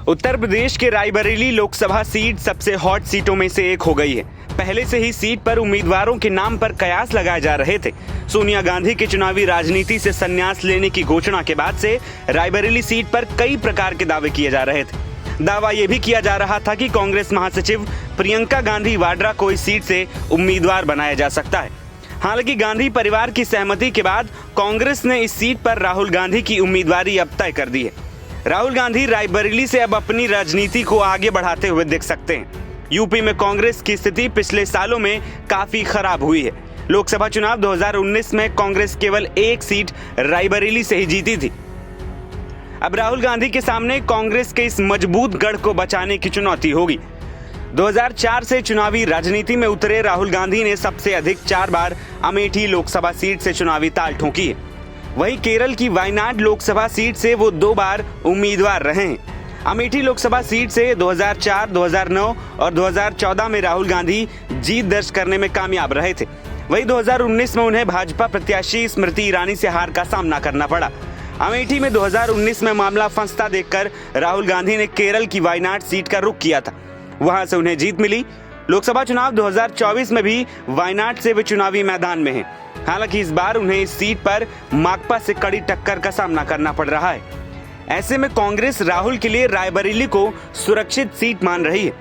उत्तर प्रदेश के रायबरेली लोकसभा सीट सबसे हॉट सीटों में से एक हो गई है। पहले से ही सीट पर उम्मीदवारों के नाम पर कयास लगाए जा रहे थे। सोनिया गांधी के चुनावी राजनीति से संन्यास लेने की घोषणा के बाद से रायबरेली सीट पर कई प्रकार के दावे किए जा रहे थे। दावा यह भी किया जा रहा था कि कांग्रेस महासचिव प्रियंका गांधी वाड्रा को इस सीट से उम्मीदवार बनाया जा सकता है। हालांकि गांधी परिवार की सहमति के बाद कांग्रेस ने इस सीट पर राहुल गांधी की उम्मीदवारी अब तय कर दी है। राहुल गांधी रायबरेली से अब अपनी राजनीति को आगे बढ़ाते हुए दिख सकते हैं। यूपी में कांग्रेस की स्थिति पिछले सालों में काफी खराब हुई है। लोकसभा चुनाव 2019 में कांग्रेस केवल एक सीट रायबरेली से ही जीती थी। अब राहुल गांधी के सामने कांग्रेस के इस मजबूत गढ़ को बचाने की चुनौती होगी। 2004 से चुनावी राजनीति में उतरे राहुल गांधी ने सबसे अधिक 4 बार अमेठी लोकसभा सीट से चुनावी ताल ठोकी है। वहीं केरल की वायनाड लोकसभा सीट से वो 2 बार उम्मीदवार रहे हैं। अमेठी लोकसभा सीट से 2004, 2009 और 2014 में राहुल गांधी जीत दर्ज करने में कामयाब रहे थे। वहीं 2019 में उन्हें भाजपा प्रत्याशी स्मृति ईरानी से हार का सामना करना पड़ा। अमेठी में 2019 में मामला फंसता देखकर राहुल गांधी ने केरल की वायनाड सीट का रुख किया था। वहां से उन्हें जीत मिली। लोकसभा चुनाव 2024 में भी वायनाड से वे चुनावी मैदान में हैं। हालांकि इस बार उन्हें इस सीट पर माकपा से कड़ी टक्कर का सामना करना पड़ रहा है। ऐसे में कांग्रेस राहुल के लिए रायबरेली को सुरक्षित सीट मान रही है।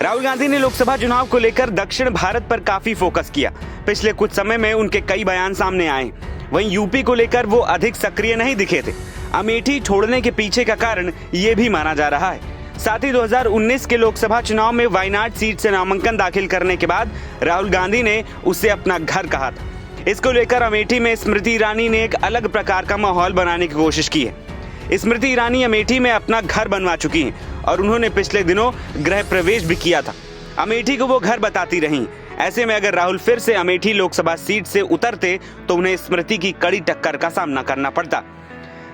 राहुल गांधी ने लोकसभा चुनाव को लेकर दक्षिण भारत पर काफी फोकस किया। पिछले कुछ समय में उनके कई बयान सामने आए। वहीं यूपी को लेकर वो अधिक सक्रिय नहीं दिखे थे। अमेठी छोड़ने के पीछे का कारण ये भी माना जा रहा है। साथ ही 2019 के लोकसभा चुनाव में वायनाड सीट से नामांकन दाखिल करने के बाद राहुल गांधी ने उसे अपना घर कहा था। इसको लेकर अमेठी में स्मृति ईरानी ने एक अलग प्रकार का माहौल बनाने की कोशिश की है। स्मृति ईरानी अमेठी में अपना घर बनवा चुकी हैं और उन्होंने पिछले दिनों गृह प्रवेश भी किया था। अमेठी को वो घर बताती रहीं। ऐसे में अगर राहुल फिर से अमेठी लोकसभा सीट से उतरते तो उन्हें स्मृति की कड़ी टक्कर का सामना करना पड़ता।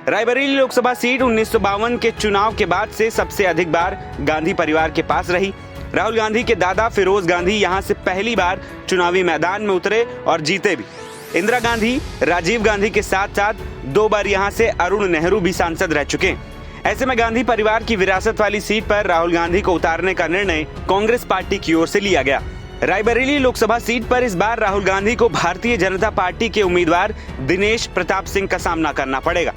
रायबरेली लोकसभा सीट 1952 के चुनाव के बाद से सबसे अधिक बार गांधी परिवार के पास रही। राहुल गांधी के दादा फिरोज गांधी यहां से पहली बार चुनावी मैदान में उतरे और जीते भी। इंदिरा गांधी, राजीव गांधी के साथ साथ 2 बार यहां से अरुण नेहरू भी सांसद रह चुके हैं। ऐसे में गांधी परिवार की विरासत वाली सीट पर राहुल गांधी को उतारने का निर्णय कांग्रेस पार्टी की ओर से लिया गया। रायबरेली लोकसभा सीट पर इस बार राहुल गांधी को भारतीय जनता पार्टी के उम्मीदवार दिनेश प्रताप सिंह का सामना करना पड़ेगा।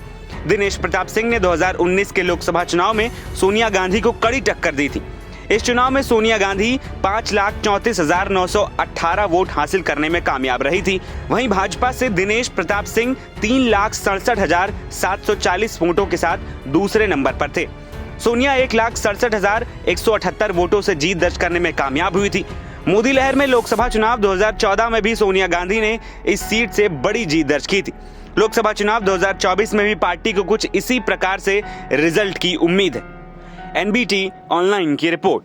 दिनेश प्रताप सिंह ने 2019 के लोकसभा चुनाव में सोनिया गांधी को कड़ी टक्कर दी थी। इस चुनाव में सोनिया गांधी 5,34,918 वोट हासिल करने में कामयाब रही थी। वहीं भाजपा से दिनेश प्रताप सिंह 3,67,740 वोटों के साथ दूसरे नंबर पर थे। सोनिया 1,67,178 वोटों से जीत दर्ज करने में कामयाब हुई थी। मोदी लहर में लोकसभा चुनाव 2014 में भी सोनिया गांधी ने इस सीट से बड़ी जीत दर्ज की थी। लोकसभा चुनाव 2024 में भी पार्टी को कुछ इसी प्रकार से रिजल्ट की उम्मीद है। एनबीटी ऑनलाइन की रिपोर्ट।